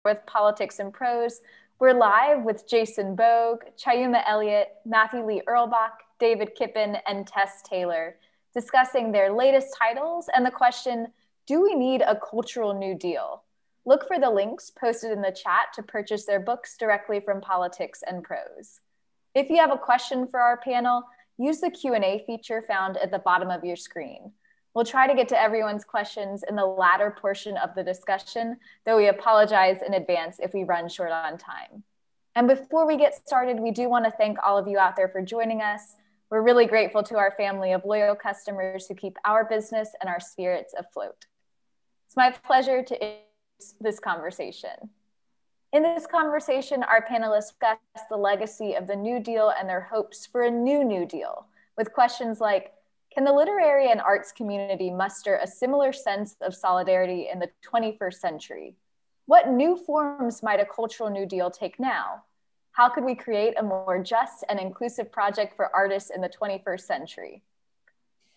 with Politics and Prose. We're live with Jason Bogue, Chiyuma Elliott, Matthew Lee Erlbach, David Kippen, and Tess Taylor, discussing their latest titles and the question, do we need a cultural New Deal? Look for the links posted in the chat to purchase their books directly from Politics and Prose. If you have a question for our panel, use the Q&A feature found at the bottom of your screen. We'll try to get to everyone's questions in the latter portion of the discussion, though we apologize in advance if we run short on time. And before we get started, we do want to thank all of you out there for joining us. We're really grateful to our family of loyal customers who keep our business and our spirits afloat. It's my pleasure to introduce this conversation. In this conversation, our panelists discuss the legacy of the New Deal and their hopes for a new Deal, with questions like, can the literary and arts community muster a similar sense of solidarity in the 21st century? What new forms might a cultural New Deal take now? How could we create a more just and inclusive project for artists in the 21st century?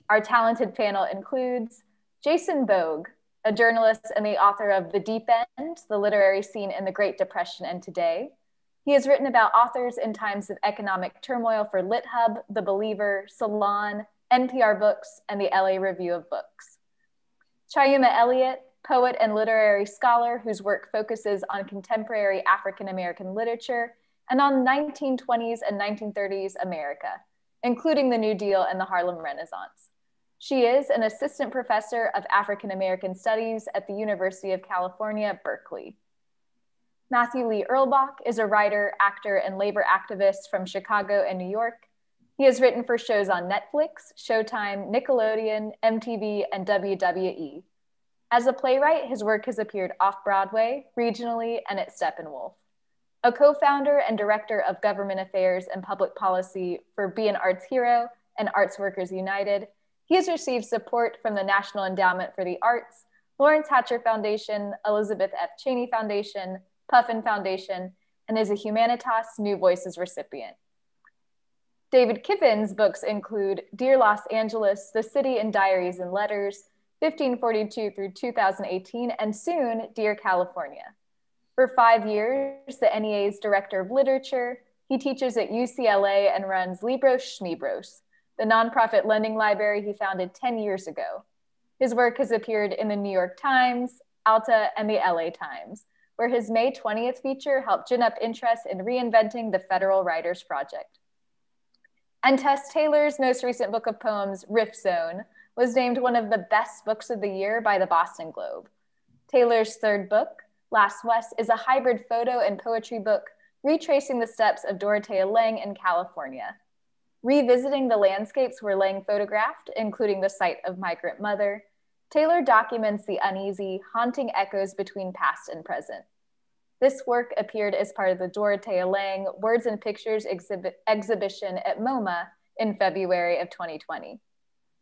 Our talented panel includes Jason Bogue, a journalist and the author of The Deep End, the literary scene in the Great Depression and today. He has written about authors in times of economic turmoil for LitHub, The Believer, Salon, NPR Books, and the LA Review of Books. Chiyuma Elliott, poet and literary scholar whose work focuses on contemporary African-American literature and on 1920s and 1930s America, including the New Deal and the Harlem Renaissance. She is an assistant professor of African-American studies at the University of California, Berkeley. Matthew Lee Erlbach is a writer, actor, and labor activist from Chicago and New York. He has written for shows on Netflix, Showtime, Nickelodeon, MTV, and WWE. As a playwright, his work has appeared off-Broadway, regionally, and at Steppenwolf. A co-founder and director of government affairs and public policy for Be an Arts Hero and Arts Workers United, he has received support from the National Endowment for the Arts, Lawrence Hatcher Foundation, Elizabeth F. Cheney Foundation, Puffin Foundation, and is a Humanitas New Voices recipient. David Kippen's books include Dear Los Angeles, The City in Diaries and Letters, 1542 through 2018, and soon, Dear California. For 5 years, the NEA's Director of Literature, he teaches at UCLA and runs Libros Schmibros, the nonprofit lending library he founded 10 years ago. His work has appeared in the New York Times, Alta, and the LA Times, where his May 20th feature helped gin up interest in reinventing the Federal Writers Project. And Tess Taylor's most recent book of poems, Riff Zone, was named one of the best books of the year by the Boston Globe. Taylor's third book, Last West, is a hybrid photo and poetry book retracing the steps of Dorothea Lange in California. Revisiting the landscapes where Lange photographed, including the site of Migrant Mother, Taylor documents the uneasy, haunting echoes between past and present. This work appeared as part of the Dorothea Lange Words and Pictures exhibition at MoMA in February of 2020.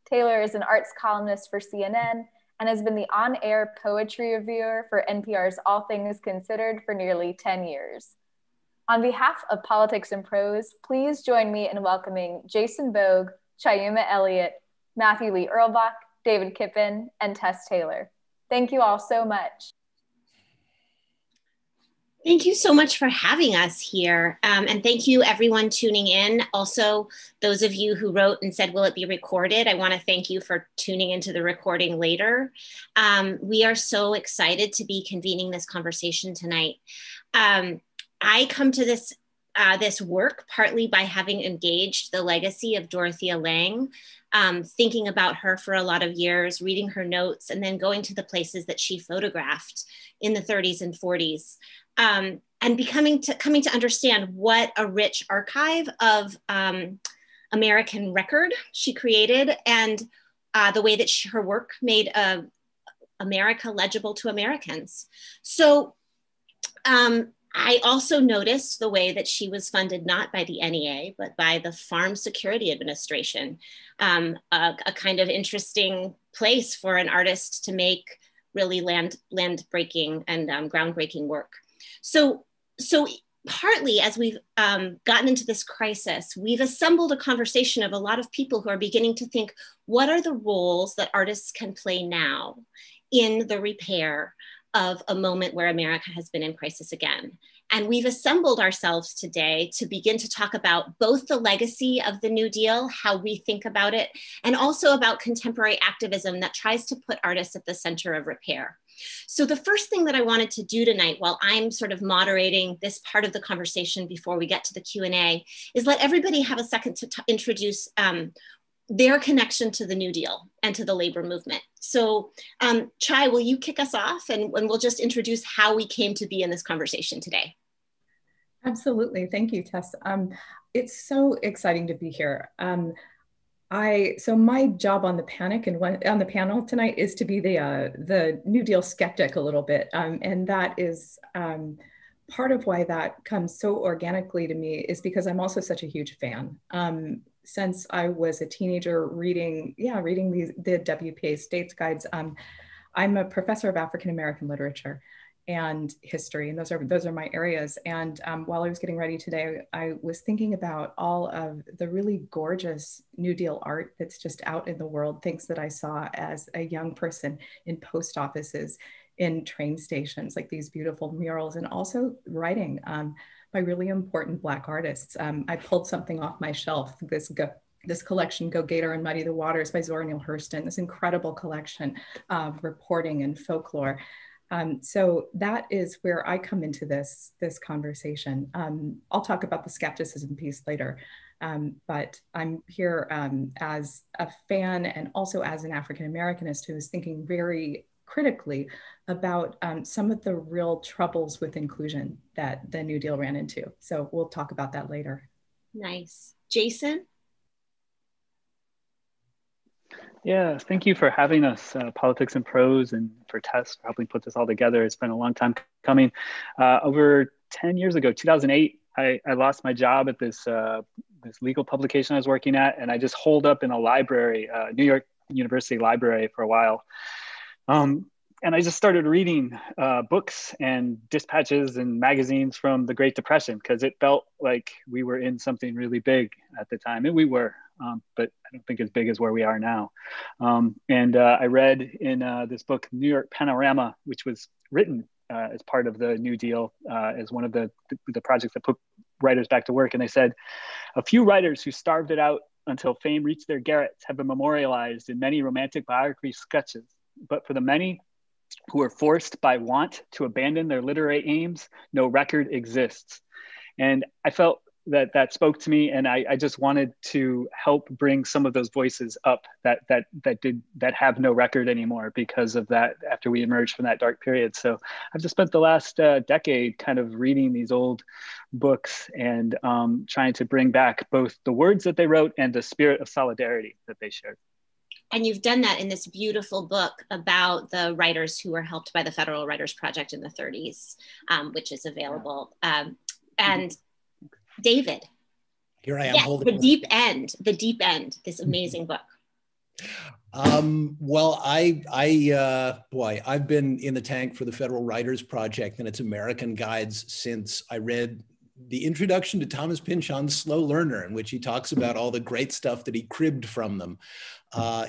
Taylor is an arts columnist for CNN and has been the on-air poetry reviewer for NPR's All Things Considered for nearly 10 years. On behalf of Politics and Prose, please join me in welcoming Jason Bogue, Chiyuma Elliott, Matthew Lee Erlbach, David Kippen, and Tess Taylor. Thank you all so much. Thank you so much for having us here. And thank you everyone tuning in. Also, those of you who wrote and said, will it be recorded? I want to thank you for tuning into the recording later. We are so excited to be convening this conversation tonight. I come to this work partly by having engaged the legacy of Dorothea Lange, thinking about her for a lot of years, reading her notes, and then going to the places that she photographed in the 30s and 40s. And coming to understand what a rich archive of American record she created, and the way that her work made America legible to Americans. So I also noticed the way that she was funded not by the NEA, but by the Farm Security Administration, a kind of interesting place for an artist to make really land-breaking and groundbreaking work. So partly as we've gotten into this crisis, we've assembled a conversation of a lot of people who are beginning to think, what are the roles that artists can play now in the repair of a moment where America has been in crisis again. And we've assembled ourselves today to begin to talk about both the legacy of the New Deal, how we think about it, and also about contemporary activism that tries to put artists at the center of repair. So the first thing that I wanted to do tonight, while I'm sort of moderating this part of the conversation before we get to the Q&A, is let everybody have a second to introduce their connection to the New Deal and to the labor movement. So Chai, will you kick us off and we'll just introduce how we came to be in this conversation today? Absolutely, thank you, Tess. It's so exciting to be here. So my job on the panel tonight is to be the New Deal skeptic a little bit, and that is part of why that comes so organically to me is because I'm also such a huge fan. Since I was a teenager reading the WPA States Guides, I'm a professor of African American literature and history, and those are my areas. And while I was getting ready today, I was thinking about all of the really gorgeous New Deal art that's just out in the world, things that I saw as a young person in post offices, in train stations, like these beautiful murals, and also writing by really important Black artists. I pulled something off my shelf, this collection, Go Gator and Muddy the Waters by Zora Neale Hurston, this incredible collection of reporting and folklore. So that is where I come into this conversation. I'll talk about the skepticism piece later, but I'm here as a fan and also as an African-Americanist who is thinking very critically about some of the real troubles with inclusion that the New Deal ran into. So we'll talk about that later. Nice. Jason? Yeah, thank you for having us, Politics and Prose, and for Tess for helping put this all together. It's been a long time coming. Over 10 years ago, 2008, I lost my job at this legal publication I was working at, and I just holed up in a library, New York University library for a while. And I just started reading books and dispatches and magazines from the Great Depression because it felt like we were in something really big at the time, and we were. But I don't think as big as where we are now. And I read in this book, New York Panorama, which was written as part of the New Deal, as one of the projects that put writers back to work. And they said, a few writers who starved it out until fame reached their garrets have been memorialized in many romantic biography sketches. But for the many who are forced by want to abandon their literary aims, no record exists. And I felt that spoke to me, and I just wanted to help bring some of those voices up that have no record anymore because of that, after we emerged from that dark period. So I've just spent the last decade kind of reading these old books and trying to bring back both the words that they wrote and the spirit of solidarity that they shared. And you've done that in this beautiful book about the writers who were helped by the Federal Writers Project in the 30s, which is available. And David. Here I am holding The Deep End, this amazing book. Well, I've been in the tank for the Federal Writers Project and its American guides since I read the introduction to Thomas Pynchon's Slow Learner, in which he talks about all the great stuff that he cribbed from them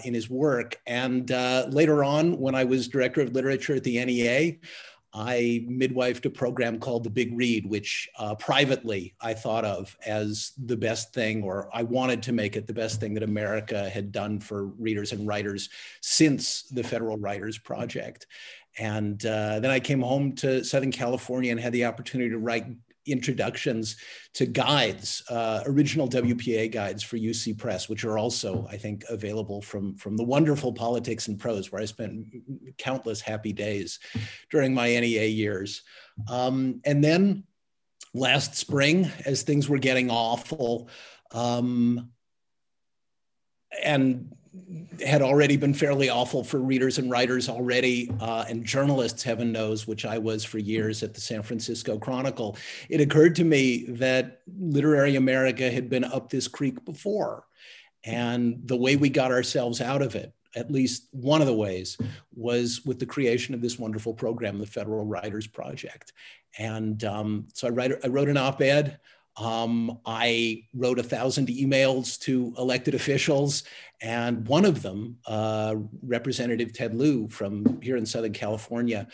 in his work. And later on, when I was director of literature at the NEA, I midwifed a program called The Big Read, which privately I thought of as the best thing, or I wanted to make it the best thing that America had done for readers and writers since the Federal Writers Project. And then I came home to Southern California and had the opportunity to write introductions to guides, original WPA guides for UC Press, which are also, I think, available from the wonderful Politics and Prose, where I spent countless happy days during my NEA years. And then last spring, as things were getting awful, and had already been fairly awful for readers and writers already, and journalists, heaven knows, which I was for years at the San Francisco Chronicle, it occurred to me that literary America had been up this creek before. And the way we got ourselves out of it, at least one of the ways, was with the creation of this wonderful program, the Federal Writers Project. And so I wrote an op-ed I wrote 1,000 emails to elected officials, and one of them, Representative Ted Lieu from here in Southern California,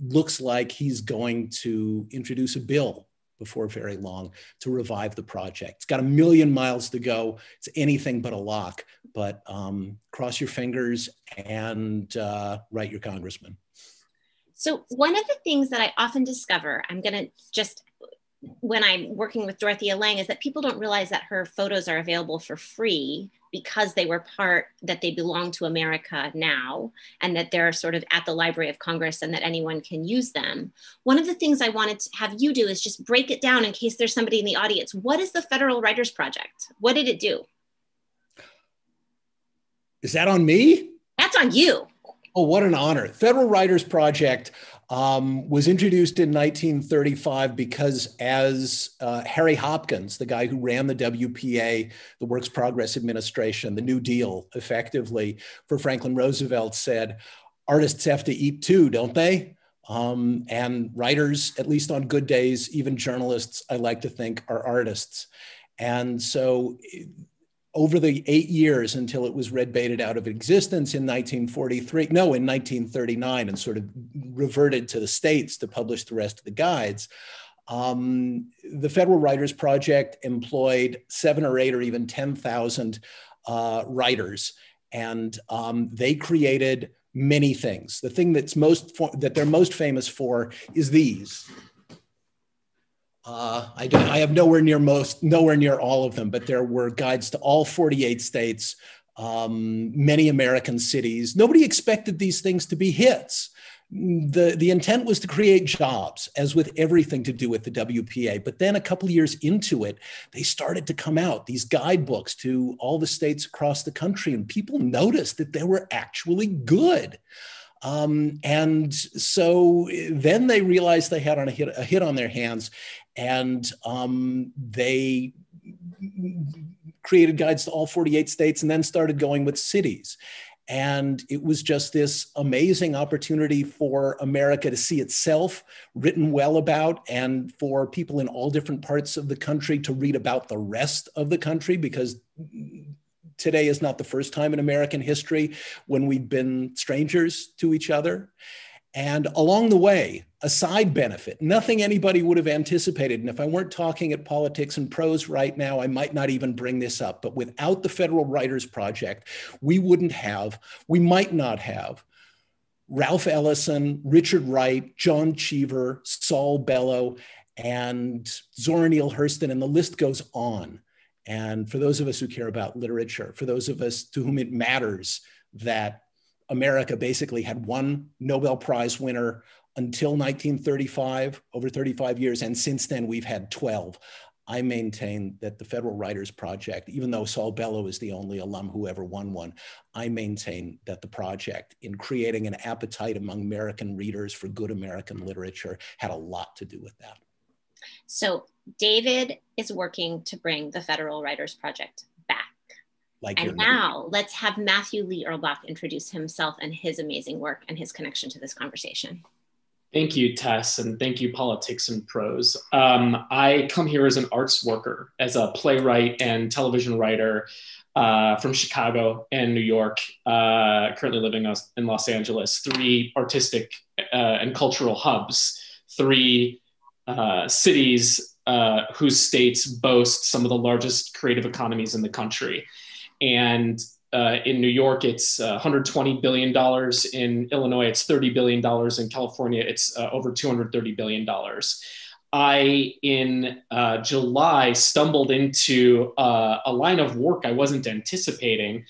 looks like he's going to introduce a bill before very long to revive the project. It's got 1 million miles to go. It's anything but a lock, but cross your fingers and write your congressman. So one of the things that I often discover, I'm gonna just, when I'm working with Dorothea Lange, is that people don't realize that her photos are available for free because they were that they belong to America now, and that they're sort of at the Library of Congress and that anyone can use them. One of the things I wanted to have you do is just break it down in case there's somebody in the audience. What is the Federal Writers Project? What did it do? Is that on me? That's on you. Oh, what an honor. Federal Writers Project was introduced in 1935 because as Harry Hopkins, the guy who ran the WPA, the Works Progress Administration, the New Deal, effectively, for Franklin Roosevelt, said, artists have to eat too, don't they? And writers, at least on good days, even journalists, I like to think, are artists. And so over the 8 years until it was red baited out of existence in 1939, and sort of reverted to the states to publish the rest of the guides, the Federal Writers Project employed 7 or 8 or even 10,000 writers, and they created many things. The thing that they're most famous for is these. I have nowhere near all of them, but there were guides to all 48 states, many American cities. Nobody expected these things to be hits. The intent was to create jobs, as with everything to do with the WPA. But then a couple of years into it, they started to come out, these guidebooks to all the states across the country, and people noticed that they were actually good. And so then they realized they had a hit on their hands, and they created guides to all 48 states and then started going with cities. And it was just this amazing opportunity for America to see itself written well about, and for people in all different parts of the country to read about the rest of the country, because today is not the first time in American history when we've been strangers to each other. And along the way, a side benefit, nothing anybody would have anticipated. And if I weren't talking at Politics and Prose right now, I might not even bring this up. But without the Federal Writers Project, we might not have Ralph Ellison, Richard Wright, John Cheever, Saul Bellow, and Zora Neale Hurston, and the list goes on. And for those of us who care about literature, for those of us to whom it matters that America basically had one Nobel Prize winner until 1935, over 35 years, and since then we've had 12. I maintain that the Federal Writers Project, even though Saul Bellow is the only alum who ever won one, I maintain that the project, in creating an appetite among American readers for good American literature, had a lot to do with that. So David is working to bring the Federal Writers Project back. And now let's have Matthew Lee Erbach introduce himself and his amazing work and his connection to this conversation. Thank you, Tess, and thank you, Politics and Prose. I come here as an arts worker, as a playwright and television writer from Chicago and New York, currently living in Los Angeles, 3 artistic and cultural hubs, 3 cities whose states boast some of the largest creative economies in the country. And in New York, it's $120 billion. In Illinois, it's $30 billion. In California, it's over $230 billion. I, in July, stumbled into a line of work I wasn't anticipating,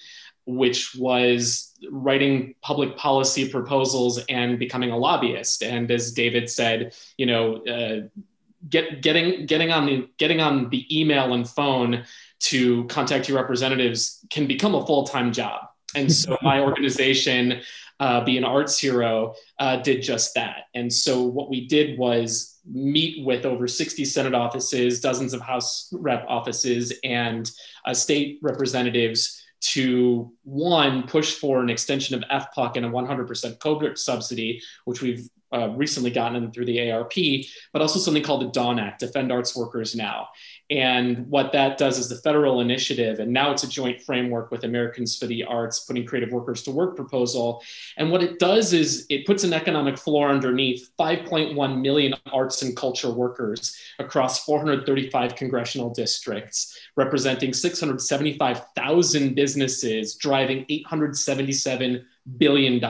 which was writing public policy proposals and becoming a lobbyist. And as David said, you know, getting on the email and phone to contact your representatives can become a full-time job. And so my organization, Be an Arts Hero, did just that. And so what we did was meet with over 60 Senate offices, dozens of House rep offices, and state representatives to, one, push for an extension of FPUC and a 100% Cobra subsidy, which we've recently gotten them through the ARP, but also something called the DAWN Act, Defend Arts Workers Now. And what that does is the federal initiative, and now it's a joint framework with Americans for the Arts, putting creative workers to work proposal. And what it does is it puts an economic floor underneath 5.1 million arts and culture workers across 435 congressional districts, representing 675,000 businesses, driving $877 billion.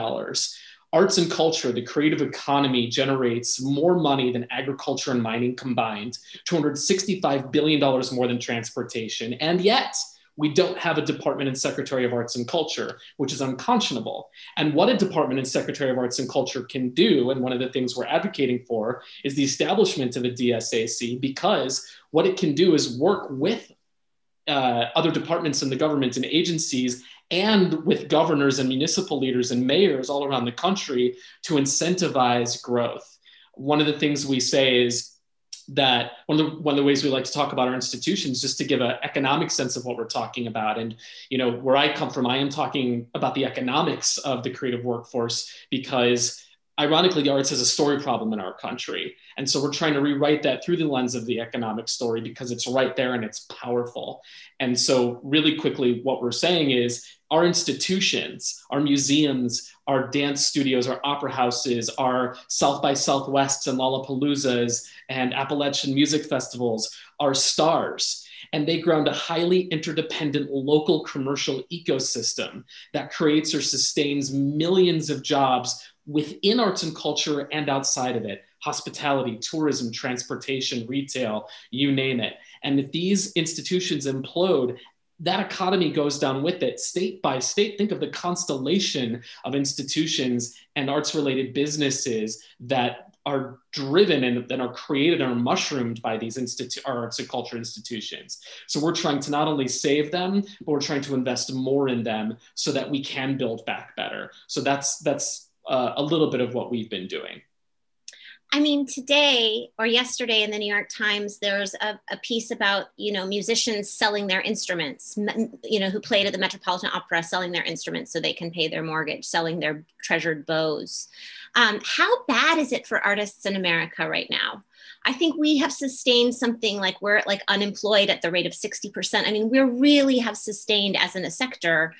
Arts and culture, the creative economy, generates more money than agriculture and mining combined, $265 billion more than transportation. And yet, we don't have a Department and Secretary of Arts and Culture, which is unconscionable. And what a Department and Secretary of Arts and Culture can do, and one of the things we're advocating for, is the establishment of a DSAC, because what it can do is work with other departments in the government and agencies, and with governors and municipal leaders and mayors all around the country to incentivize growth. One of the things we say is that one of the ways we like to talk about our institutions, just to give an economic sense of what we're talking about. And, you know, where I come from, I am talking about the economics of the creative workforce, because ironically, the arts has a story problem in our country. And so we're trying to rewrite that through the lens of the economic story, because it's right there and it's powerful. And so really quickly, what we're saying is our institutions, our museums, our dance studios, our opera houses, our South by Southwests and Lollapaloozas and Appalachian music festivals are stars. And they ground a highly interdependent local commercial ecosystem that creates or sustains millions of jobs within arts and culture and outside of it: hospitality, tourism, transportation, retail, you name it. And if these institutions implode, that economy goes down with it. State by state, think of the constellation of institutions and arts-related businesses that are driven and are created and are mushroomed by these arts and culture institutions. So we're trying to not only save them, but we're trying to invest more in them so that we can build back better. So that's a little bit of what we've been doing. I mean, today or yesterday in the New York Times, there was a piece about, you know, musicians selling their instruments, you know, who played at the Metropolitan Opera, selling their instruments so they can pay their mortgage, selling their treasured bows. How bad is it for artists in America right now? I think we have sustained something like we're like unemployed at the rate of 60%. I mean, we really have sustained as in a sector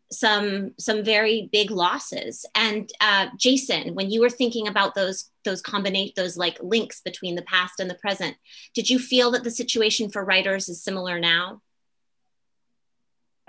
some very big losses. And Jason, when you were thinking about those like links between the past and the present, did you feel that the situation for writers is similar now?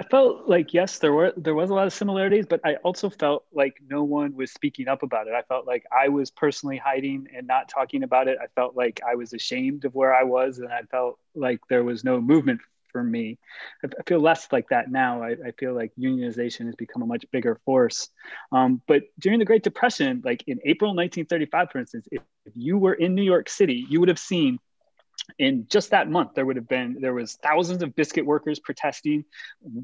I felt like, yes, there was a lot of similarities, but I also felt like no one was speaking up about it. I felt like I was personally hiding and not talking about it. I felt like I was ashamed of where I was, and I felt like there was no movement for me. I feel less like that now. I feel like unionization has become a much bigger force. But during the Great Depression, like in April 1935, for instance, if you were in New York City, you would have seen in just that month, there was thousands of biscuit workers protesting.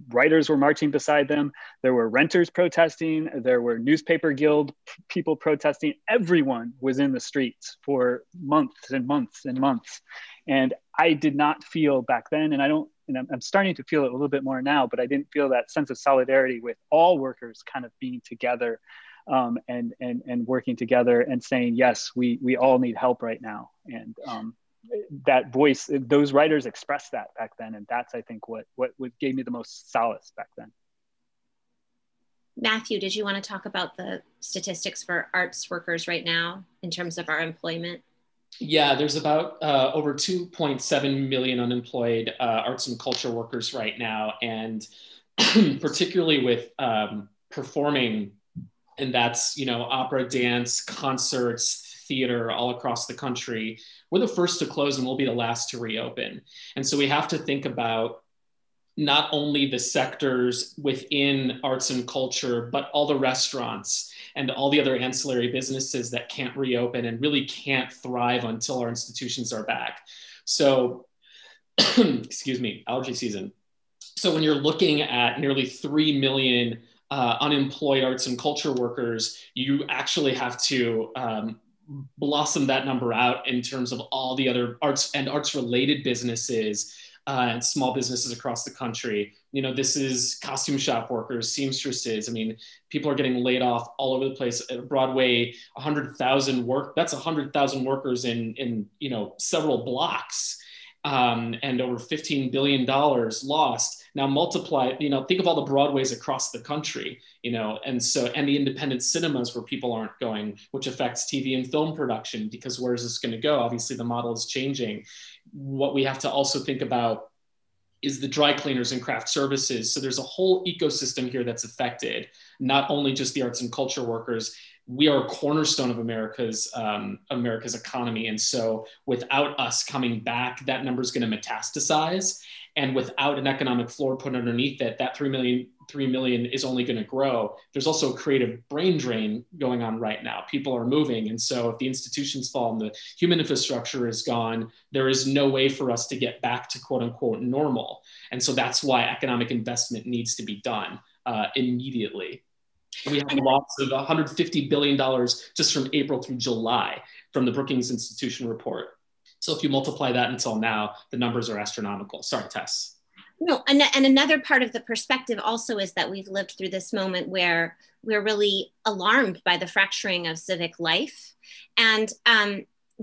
Writers were marching beside them. There were renters protesting. There were newspaper guild people protesting. Everyone was in the streets for months and months and months. And I did not feel back then, and I'm starting to feel it a little bit more now, but I didn't feel that sense of solidarity with all workers kind of being together and working together and saying, yes, we all need help right now. And that voice, those writers expressed that back then. And that's, I think, what gave me the most solace back then. Matthew, did you want to talk about the statistics for arts workers right now in terms of our employment? Yeah, there's about over 2.7 million unemployed arts and culture workers right now. And particularly with performing, and that's, you know, opera, dance, concerts, theater all across the country, we're the first to close and we'll be the last to reopen. And so we have to think about not only the sectors within arts and culture, but all the restaurants and all the other ancillary businesses that can't reopen and really can't thrive until our institutions are back. So, excuse me, allergy season. So when you're looking at nearly 3 million unemployed arts and culture workers, you actually have to blossom that number out in terms of all the other arts and arts related businesses and small businesses across the country. You know, this is costume shop workers, seamstresses. I mean, people are getting laid off all over the place. At Broadway, 100,000 that's 100,000 workers in you know, several blocks. And over $15 billion lost. Now multiply, you know, think of all the Broadways across the country, you know, and the independent cinemas where people aren't going, which affects TV and film production, because where is this going to go? Obviously the model is changing. What we have to also think about is the dry cleaners and craft services. So there's a whole ecosystem here that's affected, not only just the arts and culture workers. We are a cornerstone of America's economy. And so without us coming back, that number is going to metastasize. And without an economic floor put underneath it, that 3 million is only going to grow. There's also a creative brain drain going on right now. People are moving. And so if the institutions fall and the human infrastructure is gone, there is no way for us to get back to quote unquote normal. And so that's why economic investment needs to be done immediately. We have lots of $150 billion just from April through July from the Brookings Institution report. So if you multiply that until now, the numbers are astronomical. Sorry, Tess. No, and another part of the perspective also is that we've lived through this moment where we're really alarmed by the fracturing of civic life. And,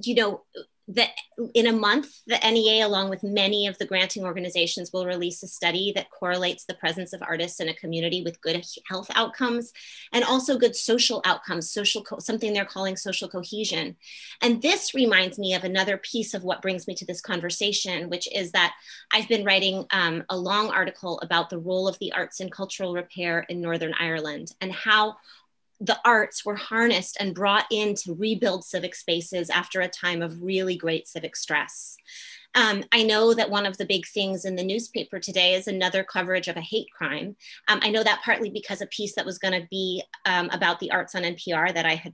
you know, that in a month, the NEA, along with many of the granting organizations, will release a study that correlates the presence of artists in a community with good health outcomes and also good social outcomes, something they're calling social cohesion. And this reminds me of another piece of what brings me to this conversation, which is that I've been writing a long article about the role of the arts in cultural repair in Northern Ireland and how the arts were harnessed and brought in to rebuild civic spaces after a time of really great civic stress. I know that one of the big things in the newspaper today is another coverage of a hate crime. I know that partly because a piece that was going to be about the arts on NPR that I had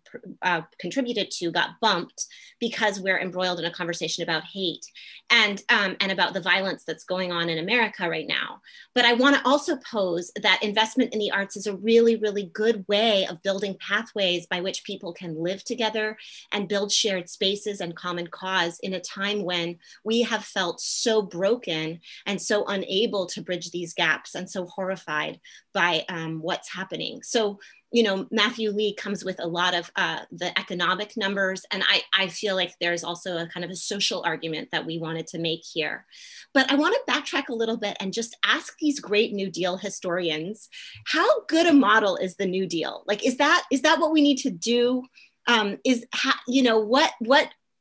contributed to got bumped because we're embroiled in a conversation about hate and about the violence that's going on in America right now. But I want to also pose that investment in the arts is a really, really good way of building pathways by which people can live together and build shared spaces and common cause in a time when we have felt so broken and so unable to bridge these gaps and so horrified by what's happening. So, you know, Matthew Lee comes with a lot of the economic numbers, and I feel like there's also a kind of a social argument that we wanted to make here. But I want to backtrack a little bit and just ask these great New Deal historians, how good a model is the New Deal? Like, is that what we need to do? You know, what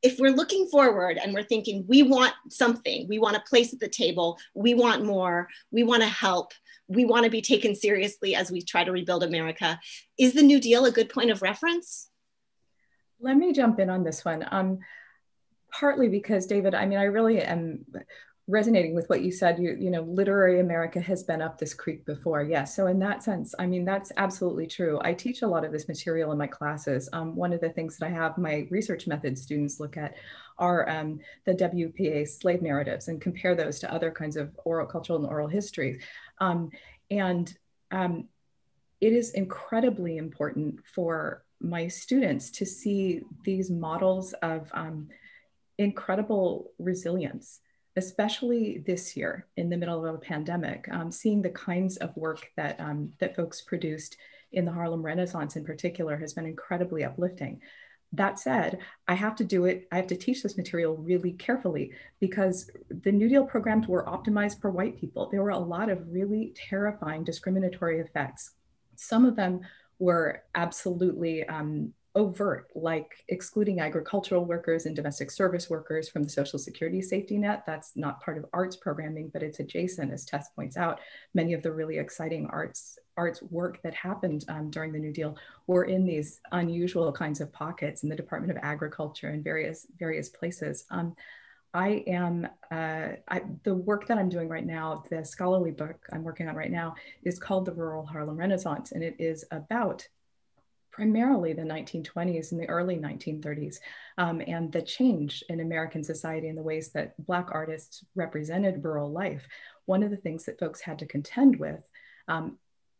if we're looking forward and we're thinking, we want something, we want a place at the table, we want more, we want to help, we want to be taken seriously as we try to rebuild America, is the New Deal a good point of reference? Let me jump in on this one. Partly because, David, I mean, I really am resonating with what you said. You know, literary America has been up this creek before. Yes. So in that sense, I mean, that's absolutely true. I teach a lot of this material in my classes. One of the things that I have my research methods students look at are the WPA slave narratives and compare those to other kinds of oral cultural and oral history. It is incredibly important for my students to see these models of incredible resilience, especially this year in the middle of a pandemic, seeing the kinds of work that, that folks produced in the Harlem Renaissance in particular has been incredibly uplifting. That said, I have to do it, I have to teach this material really carefully because the New Deal programs were optimized for white people. There were a lot of really terrifying discriminatory effects. Some of them were absolutely overt, like excluding agricultural workers and domestic service workers from the Social Security safety net. That's not part of arts programming, but it's adjacent, as Tess points out. Many of the really exciting arts work that happened during the New Deal were in these unusual kinds of pockets in the Department of Agriculture and various places. The work that I'm doing right now, the scholarly book I'm working on right now, is called The Rural Harlem Renaissance, and it is about primarily the 1920s and the early 1930s, and the change in American society and the ways that Black artists represented rural life. One of the things that folks had to contend with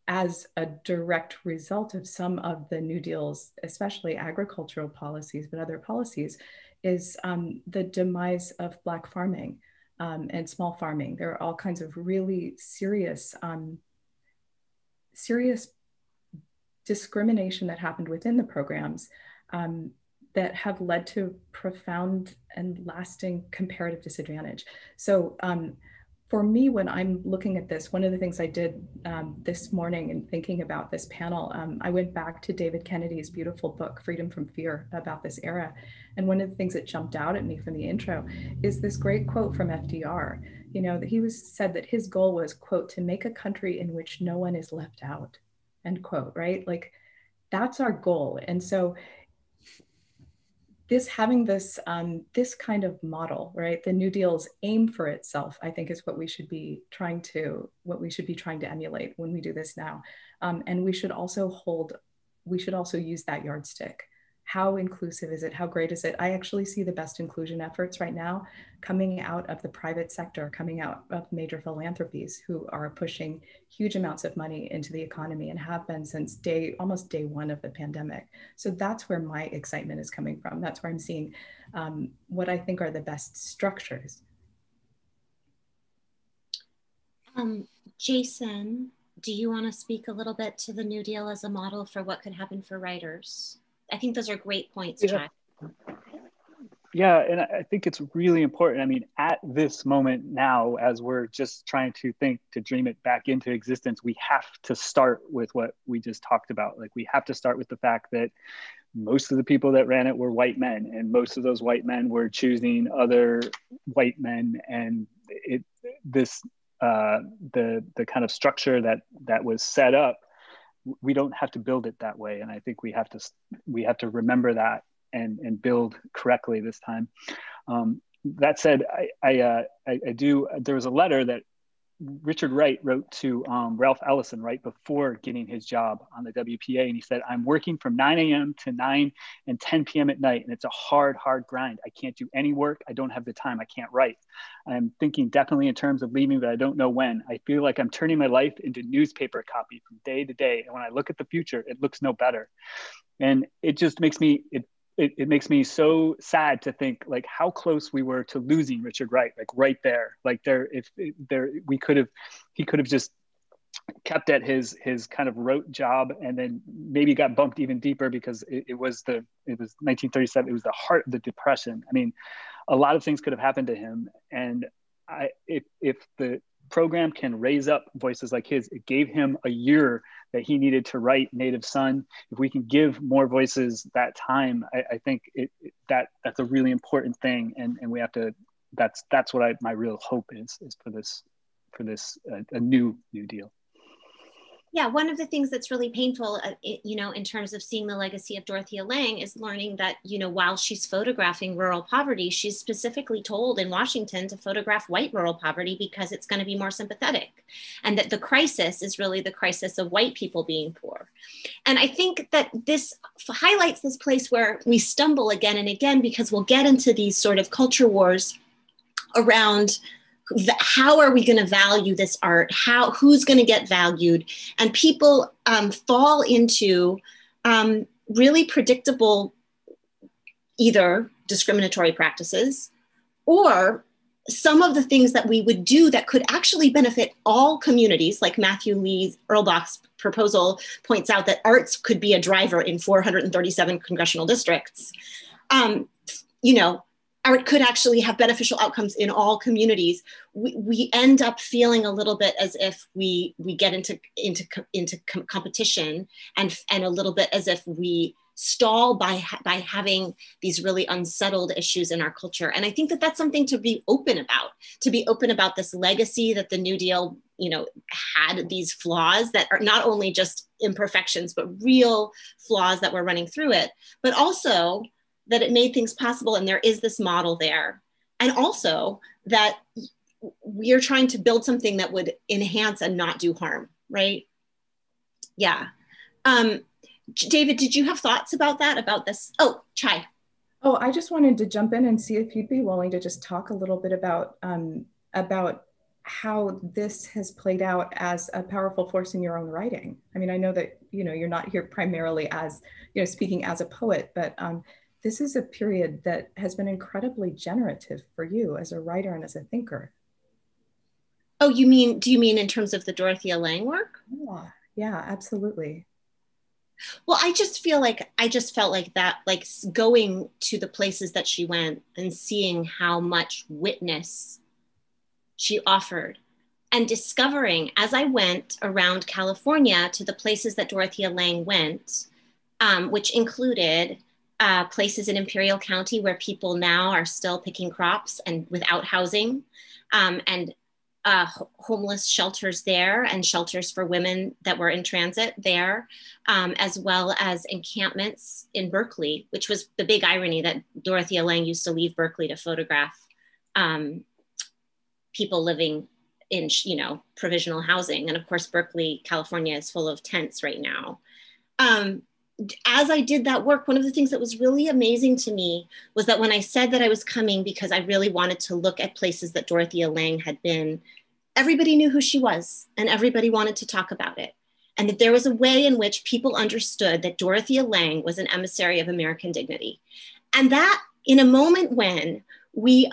as a direct result of some of the New Deal's, especially agricultural policies, but other policies, is the demise of Black farming. and small farming. There are all kinds of really serious, serious discrimination that happened within the programs that have led to profound and lasting comparative disadvantage. So for me, when I'm looking at this, one of the things I did this morning in thinking about this panel, I went back to David Kennedy's beautiful book, Freedom from Fear, about this era. And one of the things that jumped out at me from the intro is this great quote from FDR, you know, that he said that his goal was, quote, to make a country in which no one is left out, end quote, right? Like, that's our goal. And so having this this kind of model, right? The New Deal's aim for itself, I think, is what we should be trying to emulate when we do this now. And we should also use that yardstick. How inclusive is it? How great is it? I actually see the best inclusion efforts right now coming out of the private sector, coming out of major philanthropies who are pushing huge amounts of money into the economy and have been since almost day one of the pandemic. So that's where my excitement is coming from. That's where I'm seeing what I think are the best structures. Jason, do you want to speak a little bit to the New Deal as a model for what could happen for writers? I think those are great points, Chad. Yeah, and I think it's really important. I mean, at this moment now, as we're just trying to dream it back into existence, we have to start with what we just talked about. Like, we have to start with the fact that most of the people that ran it were white men, and most of those white men were choosing other white men. And the kind of structure that was set up, we don't have to build it that way. And I think we have to remember that and build correctly this time. That said, there was a letter that Richard Wright wrote to Ralph Ellison right before getting his job on the WPA. And he said, I'm working from 9 a.m. to 9 and 10 p.m. at night. And it's a hard grind. I can't do any work. I don't have the time. I can't write. I'm thinking definitely in terms of leaving, but I don't know when. I feel like I'm turning my life into newspaper copy from day to day. And when I look at the future, it looks no better. And it just makes me, it makes me so sad to think like how close we were to losing Richard Wright, like right there, he could have just kept at his kind of rote job, and then maybe got bumped even deeper because it was 1937. It was the heart of the Depression. I mean, a lot of things could have happened to him. And if the program can raise up voices like his, it gave him a year that he needed to write Native Son. If we can give more voices that time, I think that's a really important thing. And we have to, that's what my real hope is for this a new deal. Yeah, one of the things that's really painful, in terms of seeing the legacy of Dorothea Lange is learning that, while she's photographing rural poverty, she's specifically told in Washington to photograph white rural poverty because it's going to be more sympathetic. And that the crisis is really the crisis of white people being poor. And I think that this highlights this place where we stumble again and again, because we'll get into these sort of culture wars around how are we going to value this art? Who's going to get valued? And people fall into really predictable either discriminatory practices or some of the things that we would do that could actually benefit all communities, like Lee Erlbach's proposal points out that arts could be a driver in 437 congressional districts. Art could actually have beneficial outcomes in all communities. We end up feeling a little bit as if we get into competition and a little bit as if we stall by having these really unsettled issues in our culture. And I think that that's something to be open about this legacy that the New Deal, had these flaws that are not only just imperfections, but real flaws that were running through it, but also that it made things possible and there is this model there. And also that we are trying to build something that would enhance and not do harm, right? Yeah. David, did you have thoughts about this? Oh, Chai. Oh, I just wanted to jump in and see if you'd be willing to just talk a little bit about how this has played out as a powerful force in your own writing. I mean, I know that, you're not here primarily as, speaking as a poet, but this is a period that has been incredibly generative for you as a writer and as a thinker. Oh, do you mean in terms of the Dorothea Lange work? Yeah, absolutely. Well, I just felt like that, like going to the places that she went and seeing how much witness she offered, and discovering as I went around California to the places that Dorothea Lange went, which included places in Imperial County where people now are still picking crops and without housing, and homeless shelters there, and shelters for women that were in transit there, as well as encampments in Berkeley, which was the big irony that Dorothea Lange used to leave Berkeley to photograph people living in, provisional housing. And of course, Berkeley, California is full of tents right now. As I did that work, one of the things that was really amazing to me was that when I said that I was coming because I really wanted to look at places that Dorothea Lange had been, everybody knew who she was and everybody wanted to talk about it. And that there was a way in which people understood that Dorothea Lange was an emissary of American dignity. And that in a moment when we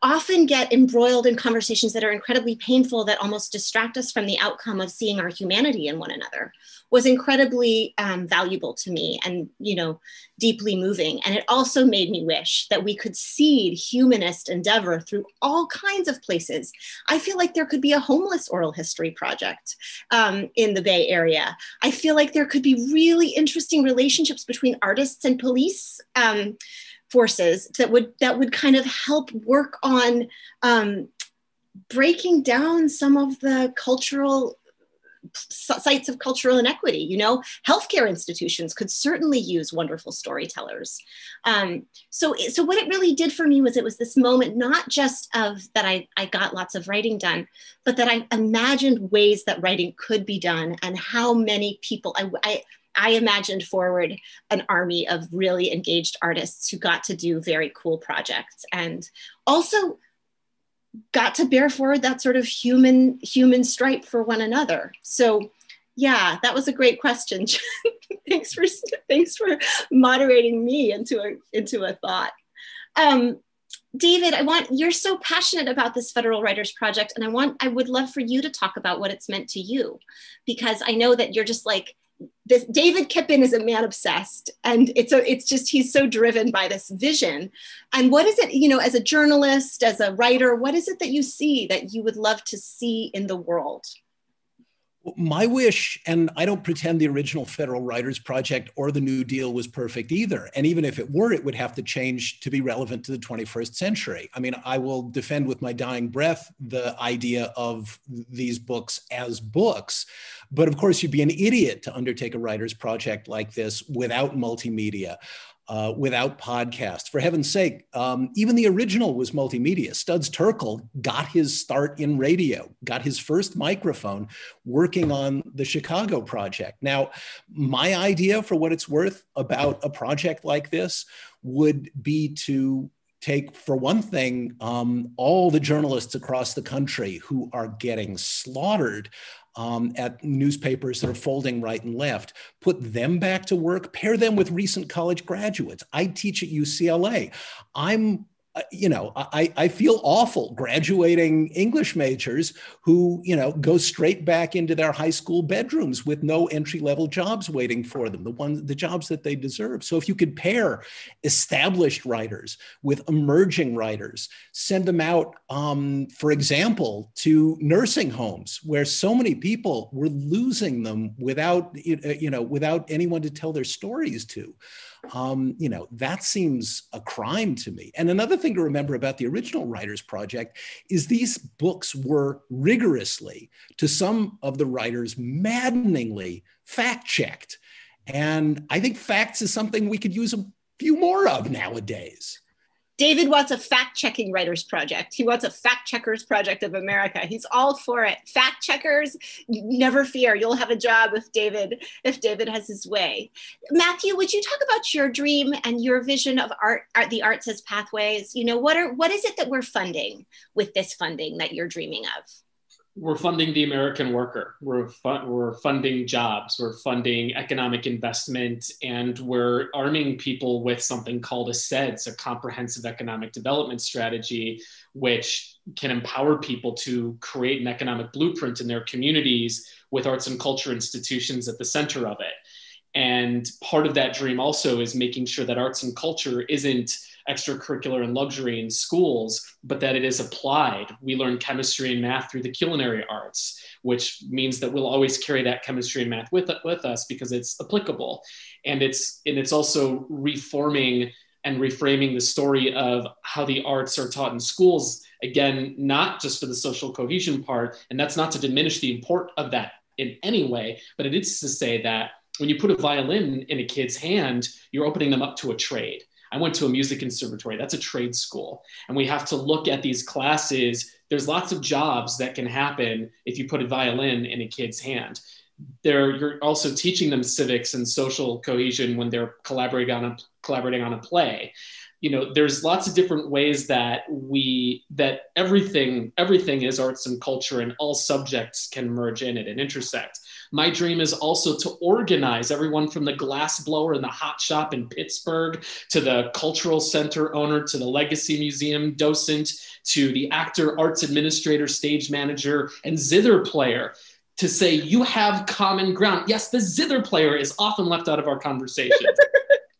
often get embroiled in conversations that are incredibly painful, that almost distract us from the outcome of seeing our humanity in one another, was incredibly valuable to me and, deeply moving. And it also made me wish that we could seed humanist endeavor through all kinds of places. I feel like there could be a homeless oral history project in the Bay Area. I feel like there could be really interesting relationships between artists and police forces that would kind of help work on breaking down some of the cultural sites of cultural inequity. Healthcare institutions could certainly use wonderful storytellers. So what it really did for me was it was this moment, not just of that I got lots of writing done, but that I imagined ways that writing could be done and how many people I imagined forward an army of really engaged artists who got to do very cool projects and also got to bear forward that sort of human stripe for one another. So yeah, that was a great question. Thanks for moderating me into a thought. David, you're so passionate about this Federal Writers Project, and I would love for you to talk about what it's meant to you, because I know that you're just like, this David Kippen is a man obsessed, and he's so driven by this vision. And what is it, as a journalist, as a writer, what is it that you see that you would love to see in the world? My wish, and I don't pretend the original Federal Writers Project or the New Deal was perfect either. And even if it were, it would have to change to be relevant to the 21st century. I mean, I will defend with my dying breath the idea of these books as books. But of course, you'd be an idiot to undertake a writer's project like this without multimedia. Without podcasts. For heaven's sake, even the original was multimedia. Studs Terkel got his start in radio, got his first microphone working on the Chicago project. Now, my idea, for what it's worth, about a project like this would be to take, for one thing, all the journalists across the country who are getting slaughtered at newspapers that are folding right and left, put them back to work, pair them with recent college graduates. I teach at UCLA. I feel awful graduating English majors who, go straight back into their high school bedrooms with no entry-level jobs waiting for them, the jobs that they deserve. So if you could pair established writers with emerging writers, send them out, for example, to nursing homes where so many people were losing them without anyone to tell their stories to. That seems a crime to me. And another thing to remember about the original Writers Project is these books were rigorously, to some of the writers, maddeningly fact-checked. And I think facts is something we could use a few more of nowadays. David wants a fact-checking writers project. He wants a fact-checkers project of America. He's all for it. Fact-checkers, never fear. You'll have a job with David if David has his way. Matthew, would you talk about your dream and your vision of the arts as pathways? What is it that we're funding with this funding that you're dreaming of? We're funding the American worker. We're funding jobs. We're funding economic investment, and we're arming people with something called a CEDS, a comprehensive economic development strategy, which can empower people to create an economic blueprint in their communities with arts and culture institutions at the center of it. And part of that dream also is making sure that arts and culture isn't extracurricular and luxury in schools, but that it is applied. We learn chemistry and math through the culinary arts, which means that we'll always carry that chemistry and math with us because it's applicable. And it's also reforming and reframing the story of how the arts are taught in schools, again, not just for the social cohesion part, and that's not to diminish the import of that in any way, but it is to say that when you put a violin in a kid's hand, you're opening them up to a trade. I went to a music conservatory. That's a trade school. And we have to look at these classes. There's lots of jobs that can happen if you put a violin in a kid's hand. You're also teaching them civics and social cohesion when they're collaborating on a play. There's lots of different ways that everything is arts and culture, and all subjects can merge in it and intersect. My dream is also to organize everyone from the glass blower in the hot shop in Pittsburgh to the cultural center owner to the legacy museum docent to the actor, arts administrator, stage manager, and zither player, to say you have common ground. Yes, the zither player is often left out of our conversation.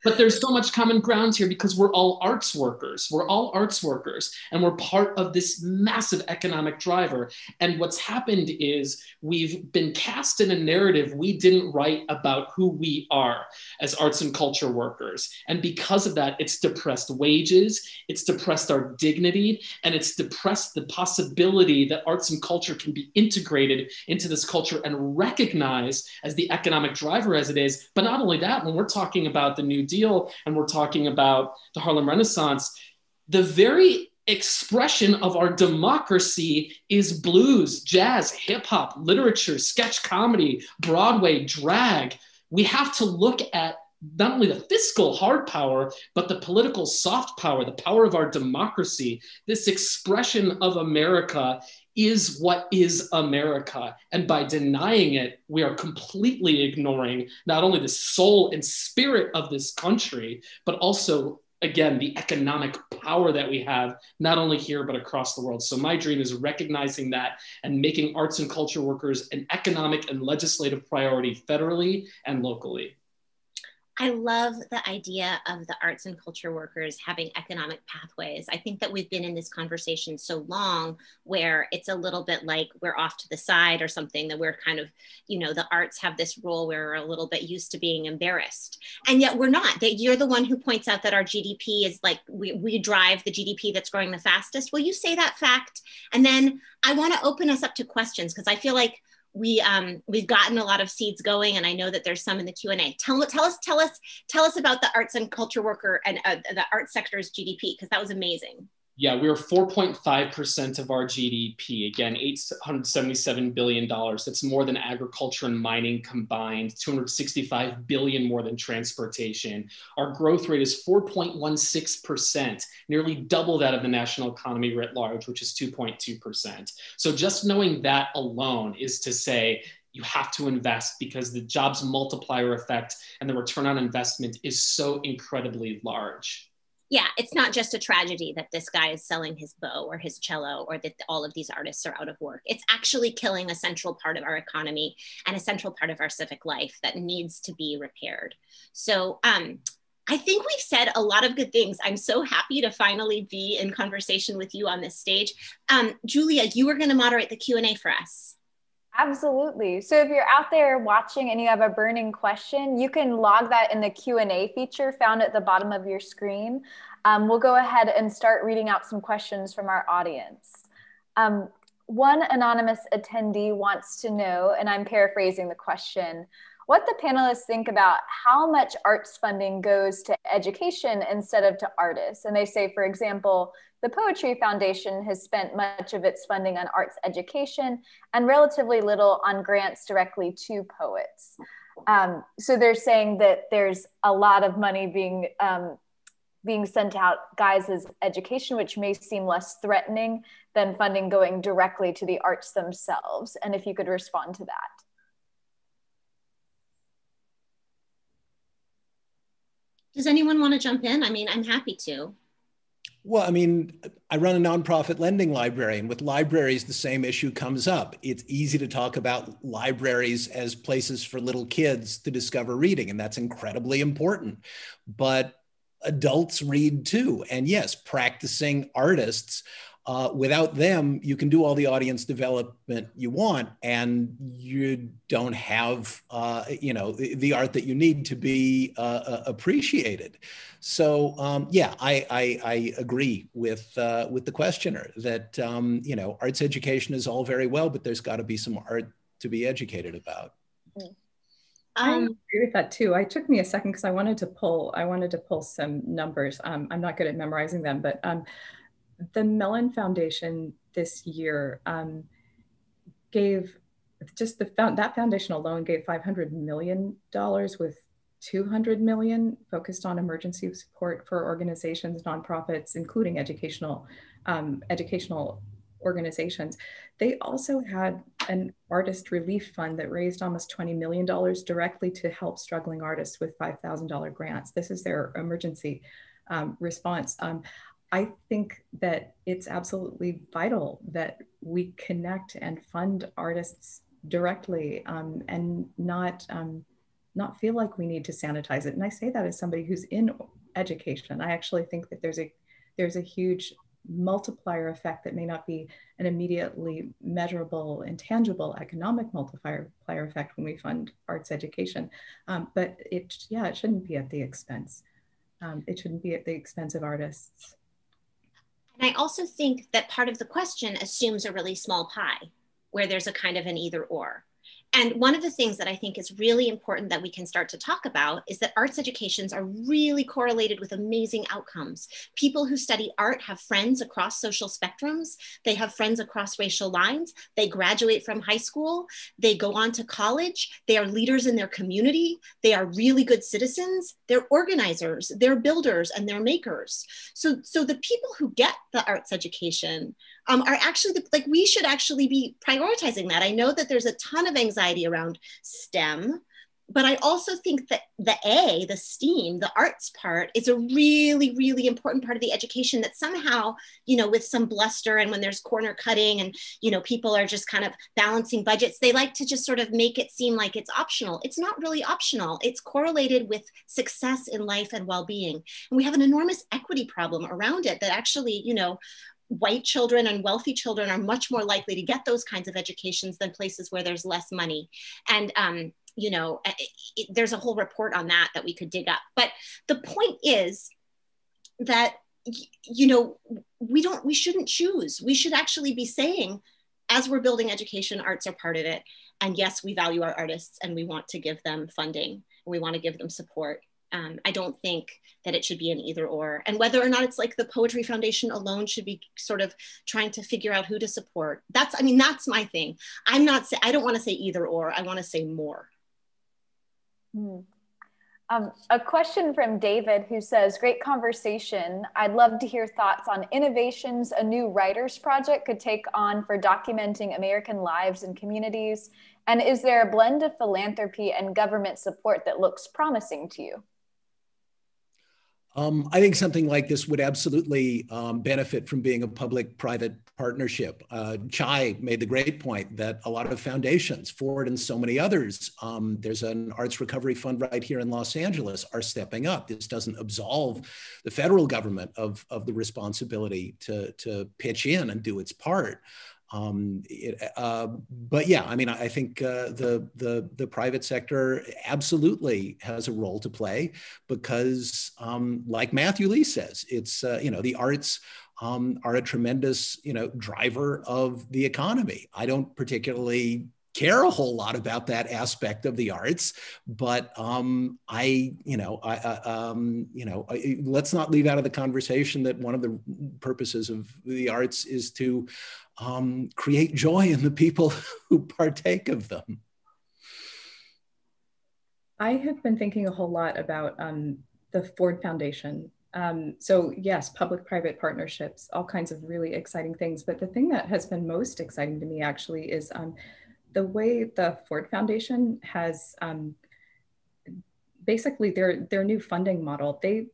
But there's so much common ground here because we're all arts workers. We're all arts workers, and we're part of this massive economic driver. And what's happened is we've been cast in a narrative we didn't write about who we are as arts and culture workers. And because of that, it's depressed wages, it's depressed our dignity, and it's depressed the possibility that arts and culture can be integrated into this culture and recognized as the economic driver as it is. But not only that, when we're talking about the New Deal and we're talking about the Harlem Renaissance, the very expression of our democracy is blues, jazz, hip hop, literature, sketch comedy, Broadway, drag. We have to look at not only the fiscal hard power, but the political soft power, the power of our democracy. This expression of America is what is America. And by denying it, we are completely ignoring not only the soul and spirit of this country, but also, again, the economic power that we have, not only here, but across the world. So my dream is recognizing that and making arts and culture workers an economic and legislative priority federally and locally. I love the idea of the arts and culture workers having economic pathways. I think that we've been in this conversation so long where it's a little bit like we're off to the side or something, that we're kind of, the arts have this role where we're a little bit used to being embarrassed. And yet we're not. That you're the one who points out that our GDP is like, we drive the GDP that's growing the fastest. Will you say that fact? And then I want to open us up to questions, because I feel like we've gotten a lot of seeds going, and I know that there's some in the Q&A. Tell us about the arts and culture worker and the arts sector's GDP, because that was amazing. Yeah, we are 4.5% of our GDP. Again, $877 billion. That's more than agriculture and mining combined, $265 billion more than transportation. Our growth rate is 4.16%, nearly double that of the national economy writ large, which is 2.2%. So just knowing that alone is to say, you have to invest, because the jobs multiplier effect and the return on investment is so incredibly large. Yeah, it's not just a tragedy that this guy is selling his bow or his cello, or that all of these artists are out of work. It's actually killing a central part of our economy and a central part of our civic life that needs to be repaired. So I think we've said a lot of good things. I'm so happy to finally be in conversation with you on this stage. Julia, you were going to moderate the Q&A for us. Absolutely. So if you're out there watching and you have a burning question, you can log that in the Q&A feature found at the bottom of your screen. We'll go ahead and start reading out some questions from our audience. One anonymous attendee wants to know, and I'm paraphrasing the question, what the panelists think about how much arts funding goes to education instead of to artists. And they say, for example, the Poetry Foundation has spent much of its funding on arts education and relatively little on grants directly to poets. So they're saying that there's a lot of money being being sent out guised as education, which may seem less threatening than funding going directly to the arts themselves. And if you could respond to that. Does anyone want to jump in? I mean, I'm happy to. Well, I mean, I run a nonprofit lending library, and with libraries, the same issue comes up. It's easy to talk about libraries as places for little kids to discover reading, and that's incredibly important. But adults read too. And yes, practicing artists, without them, you can do all the audience development you want, and you don't have, the art that you need to be appreciated. So yeah, I agree with the questioner that arts education is all very well, but there's got to be some art to be educated about. I agree with that too. It took me a second because I wanted to pull some numbers. I'm not good at memorizing them, but the Mellon Foundation this year gave that foundation alone gave $500 million, with $200 million focused on emergency support for organizations, nonprofits, including educational organizations. They also had an artist relief fund that raised almost $20 million directly to help struggling artists with $5,000 grants. This is their emergency response. I think that it's absolutely vital that we connect and fund artists directly and not feel like we need to sanitize it. And I say that as somebody who's in education. I actually think that there's a huge multiplier effect that may not be an immediately measurable and tangible economic multiplier effect when we fund arts education. But it shouldn't be at the expense. It shouldn't be at the expense of artists. And I also think that part of the question assumes a really small pie where there's a kind of an either or. And one of the things that I think is really important that we can start to talk about is that arts educations are really correlated with amazing outcomes. People who study art have friends across social spectrums. They have friends across racial lines. They graduate from high school. They go on to college. They are leaders in their community. They are really good citizens. They're organizers, they're builders, and they're makers. So the people who get the arts education are actually, we should actually be prioritizing that. I know that there's a ton of anxiety around STEM, but I also think that the STEAM, the arts part, is a really, really important part of the education that somehow, with some bluster and when there's corner cutting and, people are just kind of balancing budgets, they like to just sort of make it seem like it's optional. It's not really optional. It's correlated with success in life and well-being. And we have an enormous equity problem around it that actually, white children and wealthy children are much more likely to get those kinds of educations than places where there's less money. And, there's a whole report on that we could dig up. But the point is that, we shouldn't choose. We should actually be saying, as we're building education, arts are part of it. And yes, we value our artists and we want to give them funding. And we want to give them support. I don't think that it should be an either or. And whether or not it's like the Poetry Foundation alone should be sort of trying to figure out who to support. That's my thing. I don't want to say either or, I want to say more. A question from David who says, great conversation. I'd love to hear thoughts on innovations a new writers project could take on for documenting American lives and communities. And is there a blend of philanthropy and government support that looks promising to you? I think something like this would absolutely benefit from being a public-private partnership. Chai made the great point that a lot of foundations, Ford and so many others, there's an arts recovery fund right here in Los Angeles, are stepping up. This doesn't absolve the federal government of the responsibility to pitch in and do its part. But yeah, I mean, I think the private sector absolutely has a role to play because, like Matthew Lee says, it's the arts are a tremendous driver of the economy. I don't particularly care a whole lot about that aspect of the arts, but let's not leave out of the conversation that one of the purposes of the arts is to create joy in the people who partake of them. I have been thinking a whole lot about the Ford Foundation So yes, public-private partnerships, all kinds of really exciting things. But the thing that has been most exciting to me actually is the way the Ford Foundation has basically their new funding model. They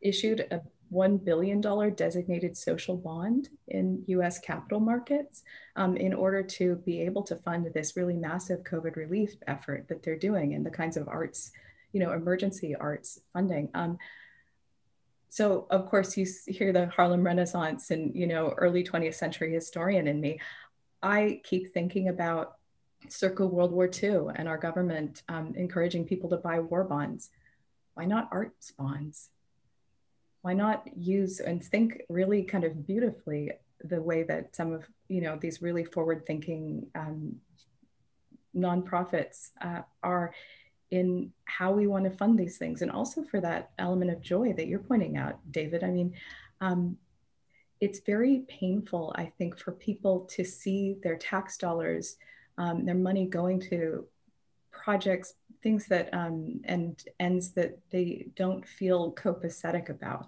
issued a $1 billion designated social bond in US capital markets in order to be able to fund this really massive COVID relief effort that they're doing and the kinds of arts, emergency arts funding. So of course you hear the Harlem Renaissance and, early 20th century historian in me. I keep thinking about circa World War II and our government encouraging people to buy war bonds. Why not arts bonds? Why not use and think really kind of beautifully the way that some of, these really forward-thinking nonprofits are in how we want to fund these things. And also for that element of joy that you're pointing out, David. I mean, it's very painful, I think, for people to see their tax dollars, their money going to projects, things that, and ends that they don't feel copacetic about.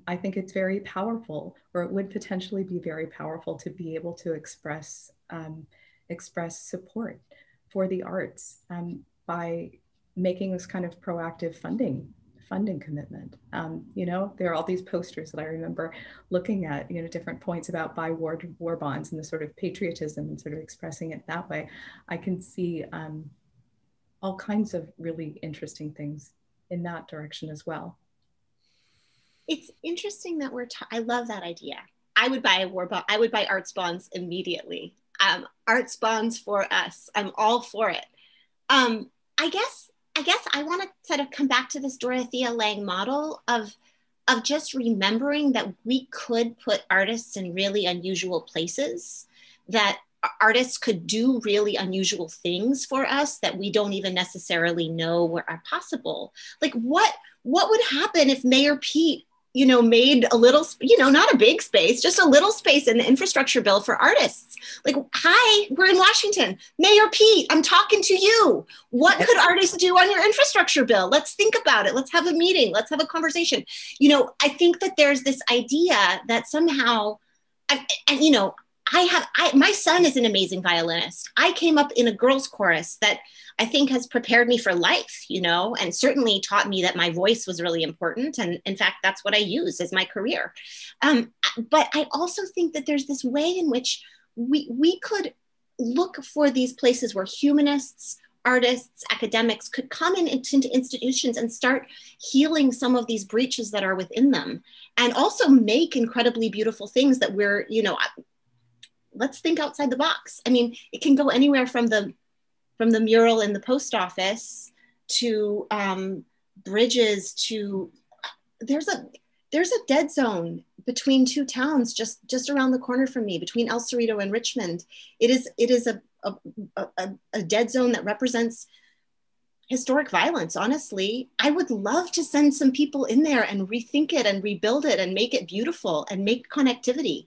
I think it's very powerful, or it would potentially be very powerful to be able to express support for the arts by making this kind of proactive funding commitment. There are all these posters that I remember looking at, different points about buy war bonds and the sort of patriotism and sort of expressing it that way. I can see all kinds of really interesting things in that direction as well. It's interesting that I love that idea. I would buy a war bond. I would buy arts bonds immediately. Arts bonds for us. I'm all for it. I guess I want to sort of come back to this Dorothea Lange model of just remembering that we could put artists in really unusual places, that artists could do really unusual things for us that we don't even necessarily know are possible. Like what would happen if Mayor Pete, made a little, not a big space, just a little space in the infrastructure bill for artists? Like, hi, we're in Washington. Mayor Pete, I'm talking to you. What could artists do on your infrastructure bill? Let's think about it. Let's have a meeting. Let's have a conversation. I think that there's this idea that somehow, my son is an amazing violinist. I came up in a girls' chorus that I think has prepared me for life, and certainly taught me that my voice was really important. And in fact, that's what I use as my career. But I also think that there's this way in which we could look for these places where humanists, artists, academics could come into institutions and start healing some of these breaches that are within them, and also make incredibly beautiful things that we're, let's think outside the box. I mean, it can go anywhere from the mural in the post office to bridges to, there's a dead zone between two towns just around the corner from me, between El Cerrito and Richmond. It is a dead zone that represents historic violence. Honestly, I would love to send some people in there and rethink it and rebuild it and make it beautiful and make connectivity.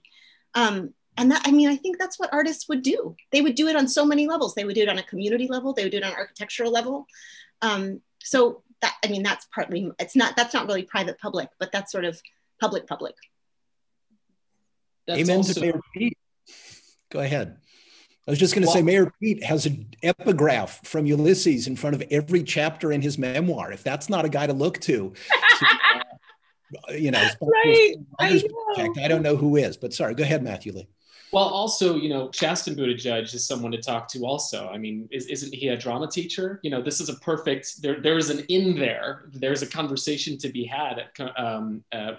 And that, I think that's what artists would do. They would do it on so many levels. They would do it on a community level. They would do it on an architectural level. So that, that's partly, that's not really private public, but that's sort of public. That's Amen also to Mayor Pete. Go ahead. I was just going to say, Mayor Pete has an epigraph from Ulysses in front of every chapter in his memoir. If that's not a guy to look to right. I don't know who is, but sorry, go ahead, Matthew Lee. Well, also, Chasten Buttigieg is someone to talk to also. Isn't he a drama teacher? This is a perfect, there is an in there. There's a conversation to be had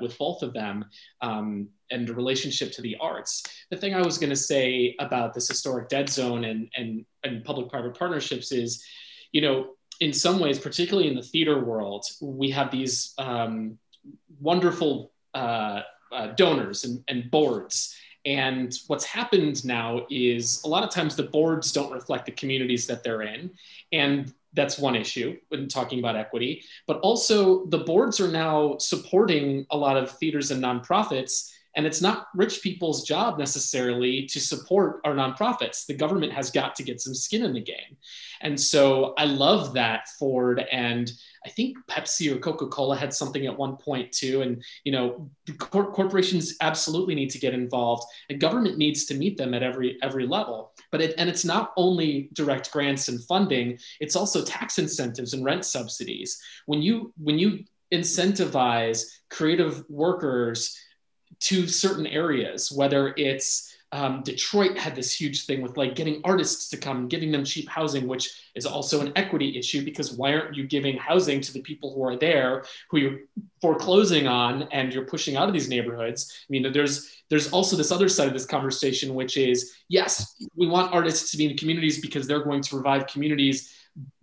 with both of them and the relationship to the arts. The thing I was going to say about this historic dead zone and public-private partnerships is, in some ways, particularly in the theater world, we have these wonderful donors and boards. And what's happened now is a lot of times the boards don't reflect the communities that they're in. And that's one issue when talking about equity. But also the boards are now supporting a lot of theaters and nonprofits And it's not rich people's job necessarily to support our nonprofits. The government has got to get some skin in the game. And so I love that Ford and I think Pepsi or Coca-Cola had something at one point too. And, the corporations absolutely need to get involved, and government needs to meet them at every level. But it's not only direct grants and funding, it's also tax incentives and rent subsidies. When you incentivize creative workers to certain areas, whether it's Detroit had this huge thing with like getting artists to come, giving them cheap housing, which is also an equity issue, because why aren't you giving housing to the people who are there, who you're foreclosing on and you're pushing out of these neighborhoods? I mean, there's also this other side of this conversation, which is, yes, we want artists to be in communities because they're going to revive communities,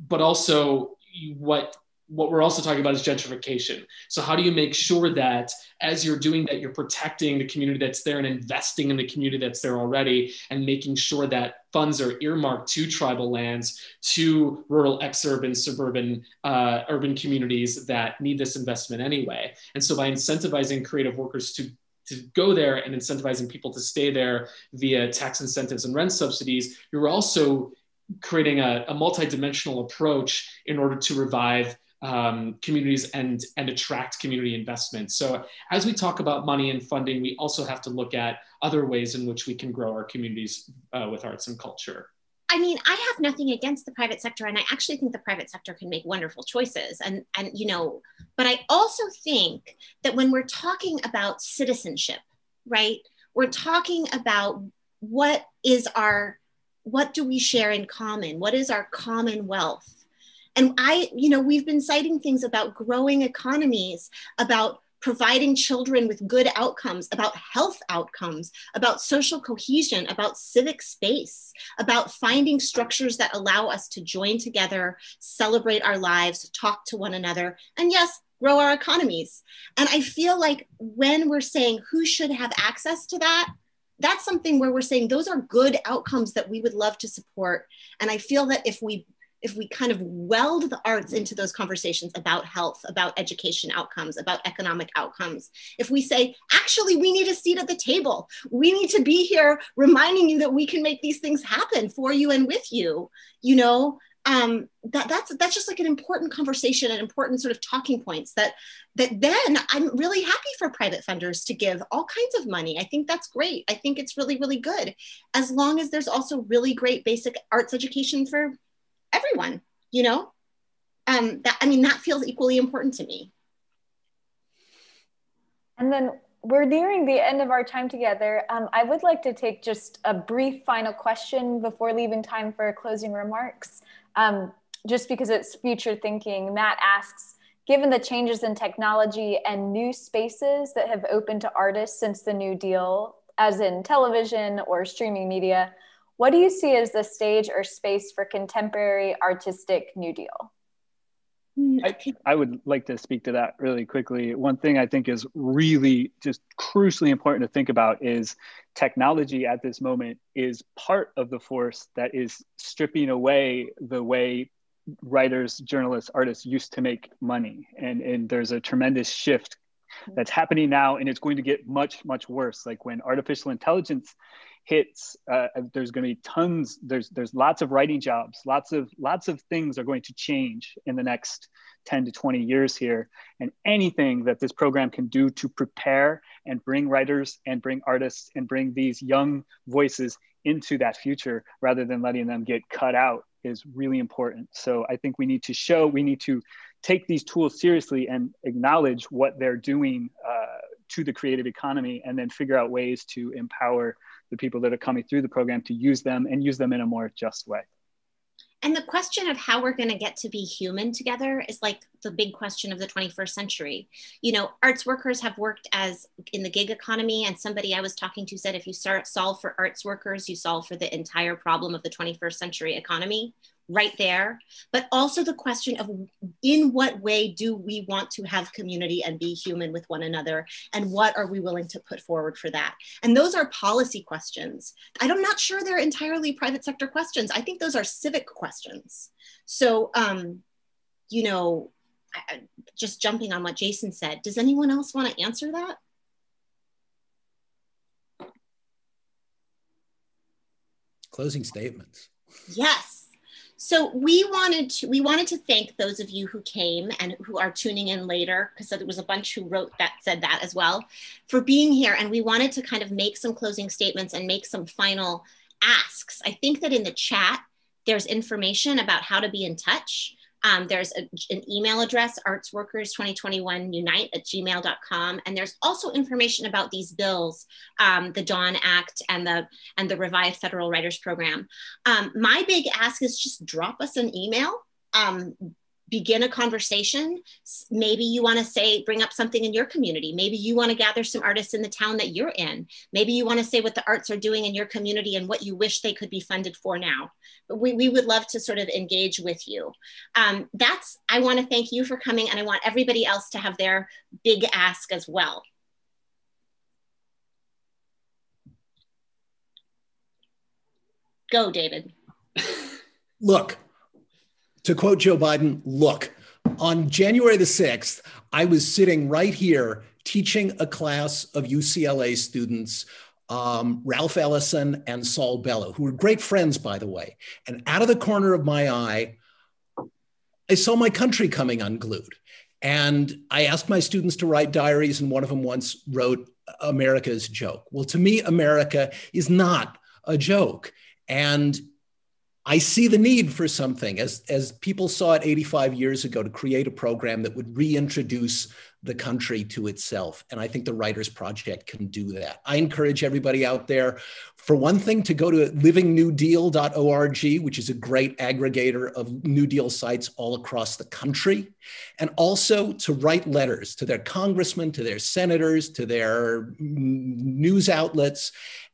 but also what we're also talking about is gentrification. So how do you make sure that as you're doing that, you're protecting the community that's there and investing in the community that's there already, and making sure that funds are earmarked to tribal lands, to rural, exurban, suburban, urban communities that need this investment anyway. And so by incentivizing creative workers to go there and incentivizing people to stay there via tax incentives and rent subsidies, you're also creating a multidimensional approach in order to revive communities and attract community investment. So as we talk about money and funding, we also have to look at other ways in which we can grow our communities with arts and culture. I mean, I have nothing against the private sector, and I actually think the private sector can make wonderful choices. And but I also think that when we're talking about citizenship, right, we're talking about what do we share in common? What is our commonwealth? And we've been citing things about growing economies, about providing children with good outcomes, about health outcomes, about social cohesion, about civic space, about finding structures that allow us to join together, celebrate our lives, talk to one another, and yes, grow our economies. And I feel like when we're saying who should have access to that, that's something where we're saying those are good outcomes that we would love to support. And I feel that if we kind of weld the arts into those conversations about health, about education outcomes, about economic outcomes, if we say, actually, we need a seat at the table, we need to be here reminding you that we can make these things happen for you and with you, that's just like an important conversation and important sort of talking points that then I'm really happy for private funders to give all kinds of money. I think that's great. I think it's really, really good, as long as there's also really great basic arts education for everyone, that feels equally important to me. And then we're nearing the end of our time together. I would like to take just a brief final question before leaving time for closing remarks, just because it's future thinking. Matt asks, given the changes in technology and new spaces that have opened to artists since the New Deal, as in television or streaming media, what do you see as the stage or space for contemporary artistic New Deal? I would like to speak to that really quickly. One thing I think is really just crucially important to think about is technology at this moment is part of the force that is stripping away the way writers, journalists, artists used to make money. And there's a tremendous shift that's happening now, and it's going to get much, much worse. Like when artificial intelligence hits, there's going to be tons, there's lots of writing jobs, lots of things are going to change in the next 10 to 20 years here. And anything that this program can do to prepare and bring writers and bring artists and bring these young voices into that future rather than letting them get cut out is really important. So I think we need to take these tools seriously and acknowledge what they're doing to the creative economy, and then figure out ways to empower the people that are coming through the program to use them and use them in a more just way. And the question of how we're going to get to be human together is like the big question of the 21st century. Arts workers have worked as in the gig economy, and somebody I was talking to said, if you solve for arts workers, you solve for the entire problem of the 21st century economy right there. But also the question of in what way do we want to have community and be human with one another, and what are we willing to put forward for that? And those are policy questions. I'm not sure they're entirely private sector questions. I think those are civic questions. So, just jumping on what Jason said, does anyone else want to answer that? Closing statements. Yes. So we wanted to thank those of you who came and who are tuning in later, because there was a bunch who said that as well, for being here. And we wanted to kind of make some closing statements and make some final asks. I think that in the chat, there's information about how to be in touch. There's an email address, artsworkers2021unite@gmail.com. And there's also information about these bills, the Dawn Act and the Revived Federal Writers Program. My big ask is just drop us an email, begin a conversation. Maybe you want to bring up something in your community. Maybe you want to gather some artists in the town that you're in. Maybe you want to say what the arts are doing in your community and what you wish they could be funded for now. But we would love to sort of engage with you. I want to thank you for coming, and I want everybody else to have their big ask as well. Go, David. Look. To quote Joe Biden, look, on January the 6th, I was sitting right here teaching a class of UCLA students, Ralph Ellison and Saul Bellow, who were great friends, by the way. And out of the corner of my eye, I saw my country coming unglued. And I asked my students to write diaries, and one of them once wrote, "America is a joke." Well, to me, America is not a joke. And I see the need for something, as people saw it 85 years ago, to create a program that would reintroduce the country to itself. And I think the Writers Project can do that. I encourage everybody out there, for one thing, to go to livingnewdeal.org, which is a great aggregator of New Deal sites all across the country, and also to write letters to their congressmen, to their senators, to their news outlets,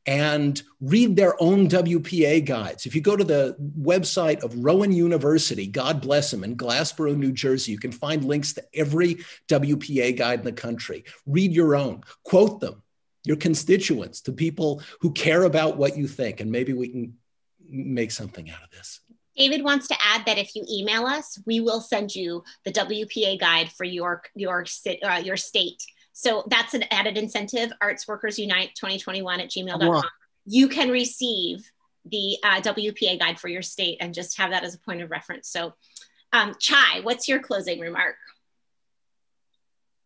and read their own WPA guides. If you go to the website of Rowan University, God bless them, in Glassboro, New Jersey, you can find links to every WPA guide in the country. Read your own, quote them, your constituents, to people who care about what you think, and maybe we can make something out of this. David wants to add that if you email us, we will send you the WPA guide for your state. So that's an added incentive, artsworkersunite2021@gmail.com. You can receive the WPA guide for your state and just have that as a point of reference. So Chai, what's your closing remark?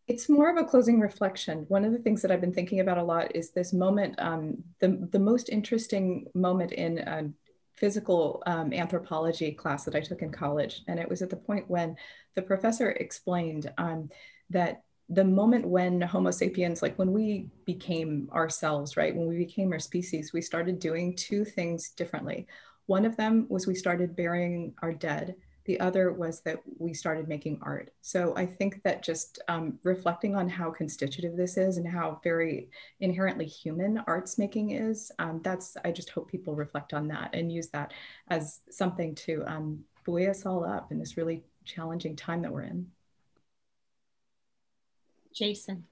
It's more of a closing reflection. One of the things that I've been thinking about a lot is this moment, the most interesting moment in physical anthropology class that I took in college. And it was at the point when the professor explained that the moment when Homo sapiens, like when we became ourselves, right? When we became our species, we started doing two things differently. One of them was we started burying our dead. The other was that we started making art. So I think that just reflecting on how constitutive this is and how very inherently human arts making is, I just hope people reflect on that and use that as something to buoy us all up in this really challenging time that we're in. Jason.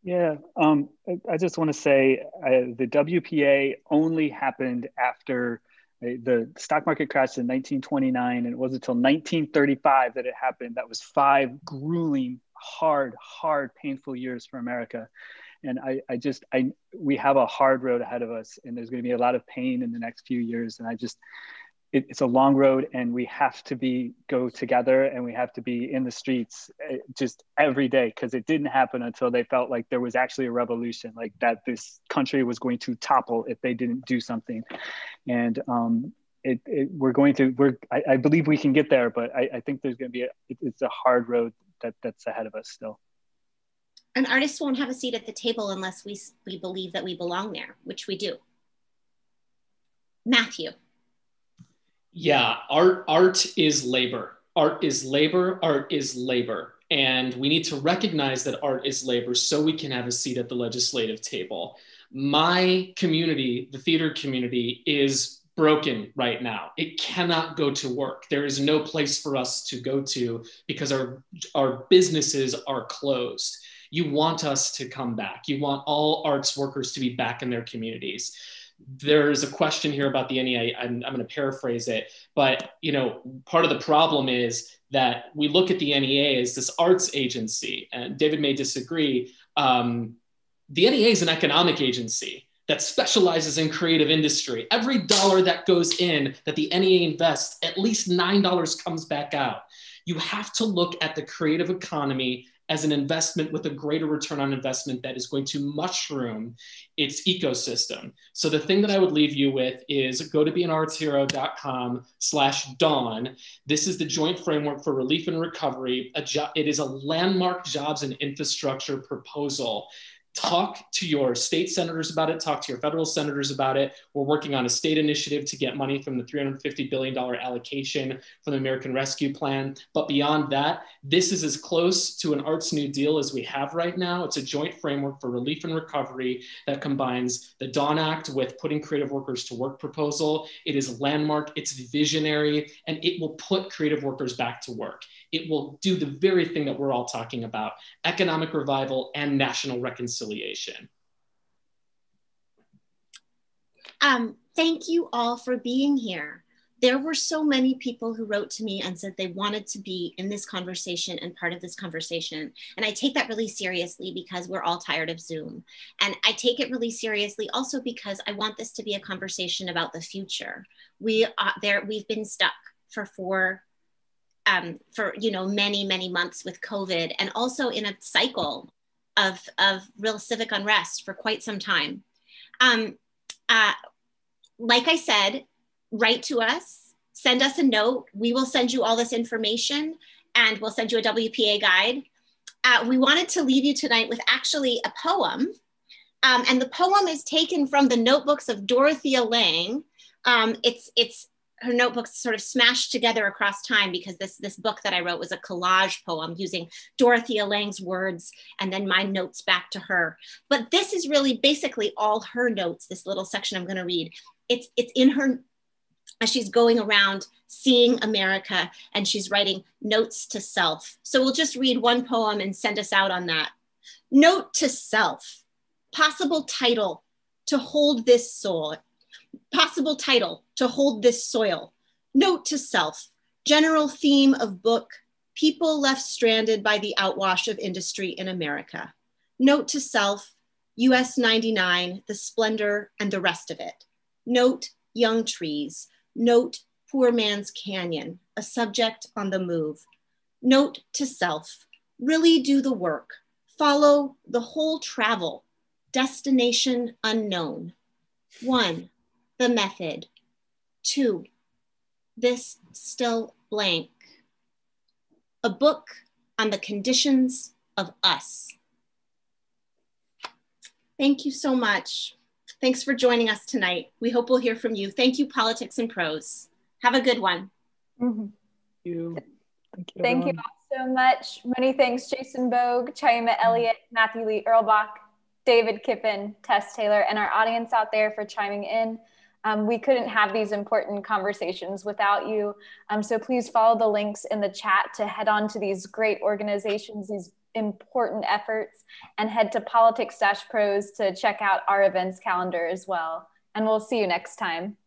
Yeah, I just want to say the WPA only happened after the stock market crashed in 1929, and it wasn't until 1935 that it happened. That was 5 grueling, hard, painful years for America. And we have a hard road ahead of us, and there's going to be a lot of pain in the next few years. And it's a long road, and we have to go together, and we have to be in the streets just every day, because it didn't happen until they felt like there was actually a revolution, like that this country was going to topple if they didn't do something. And I believe we can get there, but I think there's going to be it's a hard road that's ahead of us still. And artists won't have a seat at the table unless we believe that we belong there, which we do. Matthew. Yeah, art is labor. Art is labor, art is labor. And we need to recognize that art is labor so we can have a seat at the legislative table. My community, the theater community, is broken right now. It cannot go to work. There is no place for us to go to because our businesses are closed. You want us to come back. You want all arts workers to be back in their communities. There's a question here about the NEA. I'm going to paraphrase it, but part of the problem is that we look at the NEA as this arts agency, and David may disagree. The NEA is an economic agency. that specializes in creative industry. Every dollar that goes in that the NEA invests, at least $9 comes back out. You have to look at the creative economy as an investment with a greater return on investment that is going to mushroom its ecosystem. So the thing that I would leave you with is go to beanartshero.com/dawn. This is the Joint Framework for Relief and Recovery. It is a landmark jobs and infrastructure proposal. Talk to your state senators about it, talk to your federal senators about it. We're working on a state initiative to get money from the $350 billion allocation from the American Rescue Plan. But beyond that, this is as close to an Arts New Deal as we have right now. It's a joint framework for relief and recovery that combines the Dawn Act with putting creative workers to work proposal. It is landmark, it's visionary, and it will put creative workers back to work. It will do the very thing that we're all talking about, economic revival and national reconciliation. Thank you all for being here. There were so many people who wrote to me and said they wanted to be in this conversation and part of this conversation. And I take that really seriously because we're all tired of Zoom. And I take it really seriously also because I want this to be a conversation about the future. We've been stuck for many months with COVID, and also in a cycle of real civic unrest for quite some time. Like I said, write to us, send us a note. We will send you all this information, and we'll send you a WPA guide. We wanted to leave you tonight with actually a poem. And the poem is taken from the notebooks of Dorothea Lange. It's her notebooks sort of smashed together across time because this book that I wrote was a collage poem using Dorothea Lange's words and then my notes back to her. But this is really basically all her notes, this little section I'm gonna read. It's in her, as she's going around seeing America, and she's writing notes to self. So we'll just read one poem and send us out on that. Note to self, possible title to hold this soul. Possible title to hold this soil. Note to self, general theme of book, people left stranded by the outwash of industry in America. Note to self, US 99, the splendor and the rest of it. Note young trees. Note poor man's canyon, a subject on the move. Note to self, really do the work. Follow the whole travel, destination unknown. 1, the method. 2, this still blank. A book on the conditions of us. Thank you so much. Thanks for joining us tonight. We hope we'll hear from you. Thank you, Politics and Prose. Have a good one. Mm-hmm. Thank you. Thank you all so much. Many thanks, Jason Bogue, Chiyuma Elliott, Matthew Lee Erlbach, David Kippen, Tess Taylor, and our audience out there for chiming in. We couldn't have these important conversations without you. So please follow the links in the chat to head on to these great organizations, these important efforts, and head to politics-prose to check out our events calendar as well. And we'll see you next time.